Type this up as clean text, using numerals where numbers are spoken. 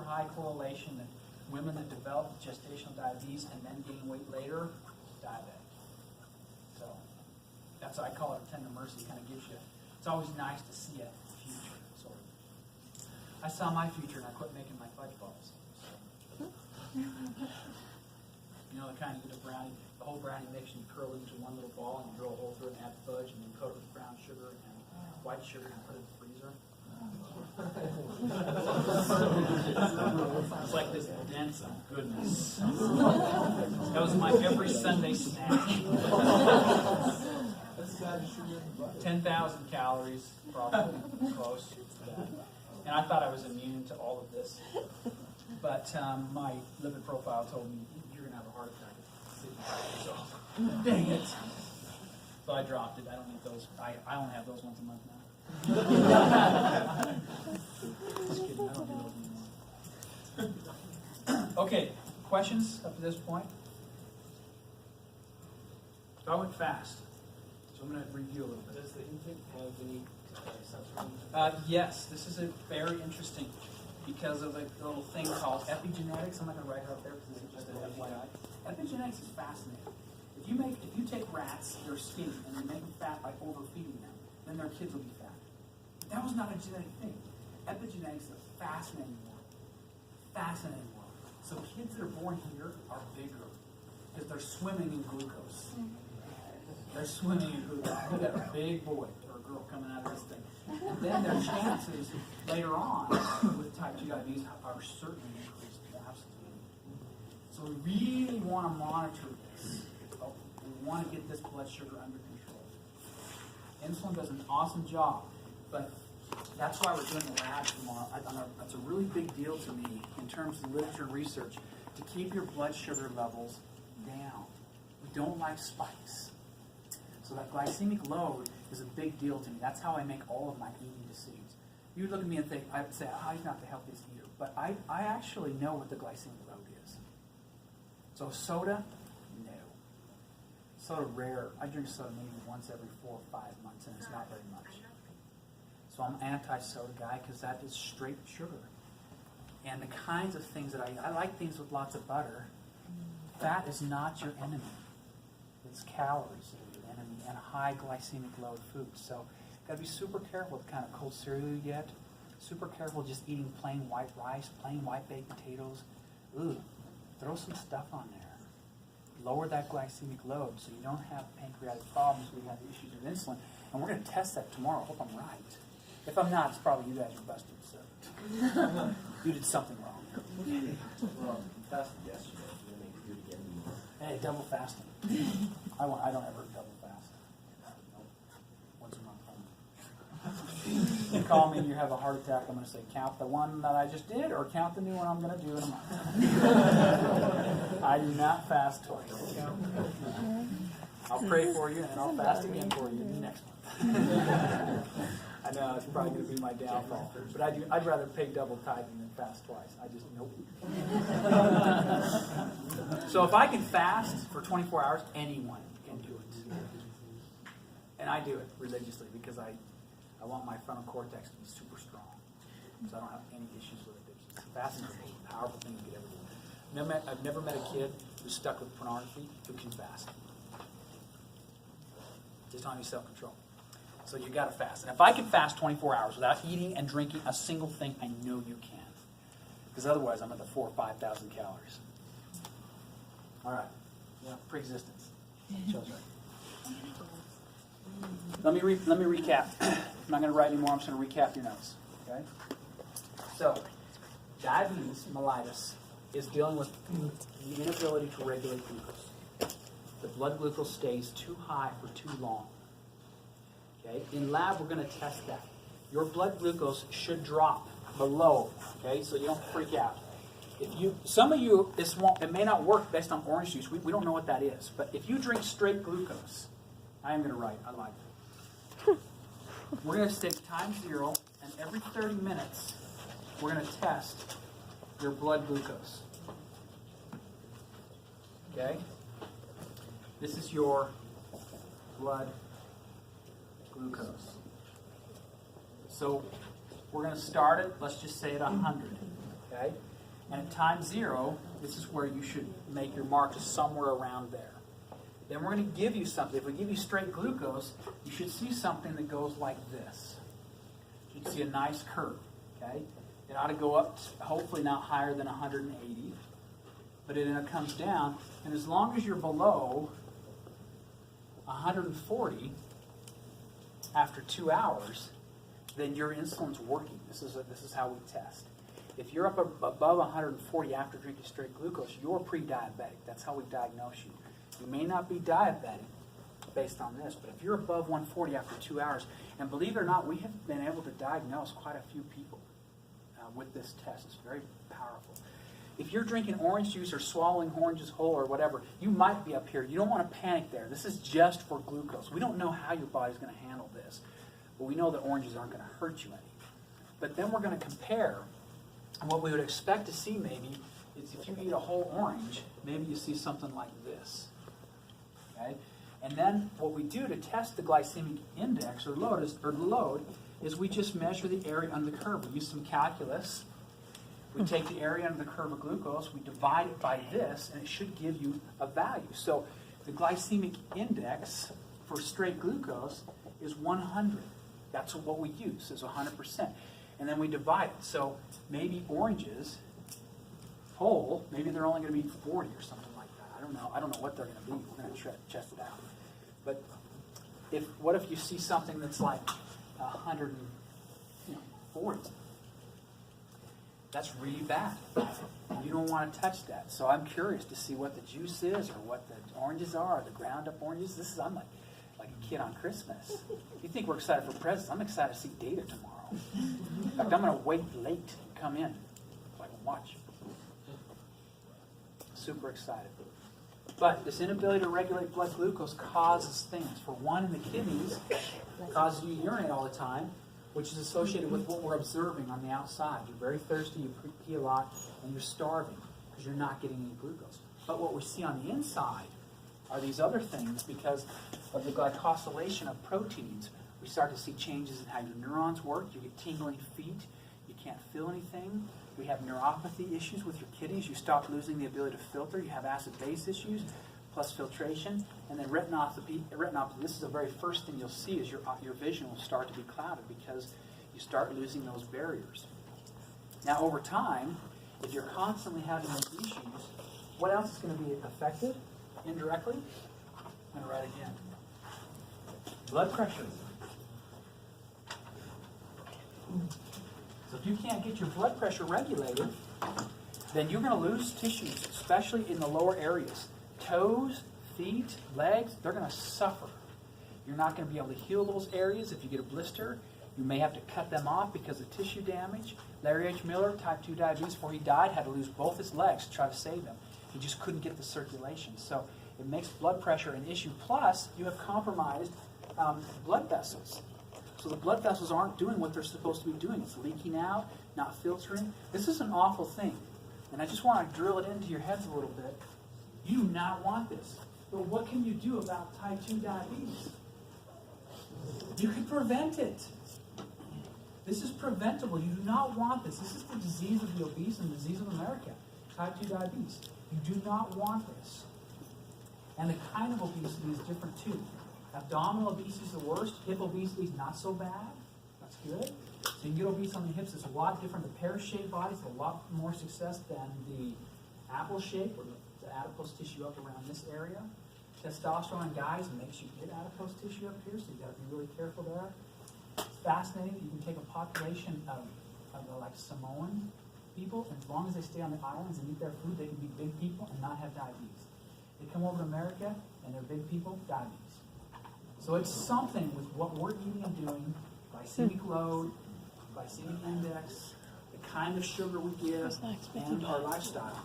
high correlation that women that develop gestational diabetes and then gain weight later, diabetic. So that's why I call it a tender mercy. It kind of gives you, it's always nice to see a future, sort of. I saw my future and I quit making my fudge balls. So. You know, the kind of get a brownie, the whole brownie mix, and you curl it into one little ball and you drill a hole through it and add fudge and then coat it with brown sugar and white sugar and put it in the freezer. It's like this dense goodness. That was my every Sunday snack. 10,000 calories, probably close to that. And I thought I was immune to all of this. But my lipid profile told me, you're going to have a heart attack. So, dang it. So I dropped it. I don't need those. I only have those once a month now. Just kidding. I don't do those anymore. Okay. Questions up to this point? So I went fast. So I'm going to review a little bit. Does the infant have any substrate? Yes. This is a very interesting because of a little thing called epigenetics. I'm not going to write it up there because this is just an FYI. Epigenetics is fascinating. If you take rats, they're skinny, and you make them fat by overfeeding them, then their kids will be fat. But that was not a genetic thing. Epigenetics is a fascinating world. Fascinating world. So kids that are born here are bigger because they're swimming in glucose. They're swimming in glucose. You got a big boy or a girl coming out of this thing. And then their chances later on with type 2 diabetes are certainly increased. Absolutely. So we really want to monitor this. We want to get this blood sugar under control. Insulin does an awesome job, but that's why we're doing the lab tomorrow. That's a really big deal to me in terms of literature and research, to keep your blood sugar levels down. We don't like spikes. So that glycemic load is a big deal to me. That's how I make all of my eating decisions. You look at me and think, I would say, oh, he's not the healthiest eater. But I actually know what the glycemic load is. So soda, no. Soda rare. I drink soda maybe once every 4 or 5 months, and it's not very much. So I'm anti-soda guy because that is straight sugar. And the kinds of things that I like things with lots of butter. Fat is not your enemy. It's calories that are your enemy and a high glycemic load food. So got to be super careful with the kind of cold cereal you get. Super careful just eating plain white rice, plain white baked potatoes. Ooh, throw some stuff on there. Lower that glycemic load so you don't have pancreatic problems where you have issues with insulin. And we're going to test that tomorrow. I hope I'm right. If I'm not, it's probably you guys are busted. So you did something wrong. Well, fasted yesterday. You're going to do it again tomorrow. Hey, double fasting. I don't ever double fast. Nope. Once a month. You call me and you have a heart attack, I'm going to say, count the one that I just did or count the new one I'm going to do in a month. I do not fast twice. I'll pray for you and then I'll fast again for you next month. I know it's probably going to be my downfall, but I'd rather pay double tithing than fast twice. I just nope. So if I can fast for 24 hours, anyone can do it, and I do it religiously because I want my frontal cortex to be super strong, so I don't have any issues with it. Fasting is the most powerful thing you could ever do. I've never met a kid who's stuck with pornography who can fast. Just on your self-control. So you got to fast. And if I can fast 24 hours without eating and drinking a single thing, I know you can. Because otherwise, I'm at the 4,000 or 5,000 calories. All right. Yeah, pre-existence. Shows right. Let me recap. I'm not going to write anymore. I'm just going to recap your notes. Okay. So, diabetes mellitus is dealing with the inability to regulate glucose. The blood glucose stays too high for too long. Okay? In lab, we're going to test that. Your blood glucose should drop below, okay, so you don't freak out. Some of you, it may not work based on orange juice. We don't know what that is. But if you drink straight glucose, I am going to write, I like it. We're going to stick time 0, and every 30 minutes, we're going to test your blood glucose. Okay? This is your blood glucose. So we're going to start it, let's just say at 100. Okay? And at time 0, this is where you should make your mark somewhere around there. Then we're going to give you something. If we give you straight glucose, you should see something that goes like this. You can see a nice curve. Okay? It ought to go up, hopefully not higher than 180. But then it comes down. And as long as you're below 140 after 2 hours, then your insulin's working. This is how we test. If you're up above 140 after drinking straight glucose, you're pre-diabetic. That's how we diagnose you. You may not be diabetic based on this, but if you're above 140 after 2 hours, and believe it or not, we have been able to diagnose quite a few people with this test. It's very powerful. If you're drinking orange juice or swallowing oranges whole or whatever, you might be up here. You don't want to panic there. This is just for glucose. We don't know how your body's going to handle this, but we know that oranges aren't going to hurt you any. But then we're going to compare. And what we would expect to see maybe is if you eat a whole orange, maybe you see something like this. Okay? And then what we do to test the glycemic index or load is we just measure the area under the curve. We use some calculus. We take the area under the curve of glucose, we divide it by this, and it should give you a value. So the glycemic index for straight glucose is 100. That's what we use, is 100%. And then we divide it. So maybe oranges, whole, maybe they're only going to be 40 or something like that. I don't know. I don't know what they're going to be. We're going to test it out. But what if you see something that's like 140? That's really bad. You don't want to touch that. So I'm curious to see what the juice is or what the oranges are, or the ground up oranges. I'm like a kid on Christmas. You think we're excited for presents? I'm excited to see data tomorrow. In fact, I'm going to wait late and come in so I can watch. Super excited. But this inability to regulate blood glucose causes things. For one, in the kidneys, it causes you to urinate all the time, which is associated with what we're observing on the outside. You're very thirsty, you pee a lot, and you're starving because you're not getting any glucose. But what we see on the inside are these other things because of the glycosylation of proteins. We start to see changes in how your neurons work. You get tingling feet. You can't feel anything. We have neuropathy issues with your kidneys. You stop losing the ability to filter. You have acid-base issues, plus filtration. And then retinopathy, this is the very first thing you'll see is your vision will start to be clouded because you start losing those barriers. Now, over time, if you're constantly having those issues, what else is going to be affected indirectly? I'm going to write again. Blood pressure. So if you can't get your blood pressure regulated, then you're going to lose tissues, especially in the lower areas. Toes, feet, legs, they're going to suffer. You're not going to be able to heal those areas. If you get a blister, you may have to cut them off because of tissue damage. Larry H. Miller, type 2 diabetes, before he died, had to lose both his legs to try to save him. He just couldn't get the circulation. So it makes blood pressure an issue. Plus, you have compromised blood vessels. So the blood vessels aren't doing what they're supposed to be doing. It's leaking out, not filtering. This is an awful thing. And I just want to drill it into your heads a little bit. You do not want this. But what can you do about type 2 diabetes? You can prevent it. This is preventable. You do not want this. This is the disease of the obese and the disease of America. Type 2 diabetes. You do not want this. And the kind of obesity is different too. Abdominal obesity is the worst. Hip obesity is not so bad. That's good. So you can get obese on the hips. It's a lot different. The pear-shaped body is a lot more success than the apple shape or the adipose tissue up around this area. Testosterone in guys makes you get adipose tissue up here, so you got to be really careful there. It's fascinating. You can take a population of like Samoan people, and as long as they stay on the islands and eat their food, they can be big people and not have diabetes. They come over to America and they're big people, diabetes. So it's something with what we're eating and doing, glycemic load, glycemic index, the kind of sugar we give, and our lifestyle.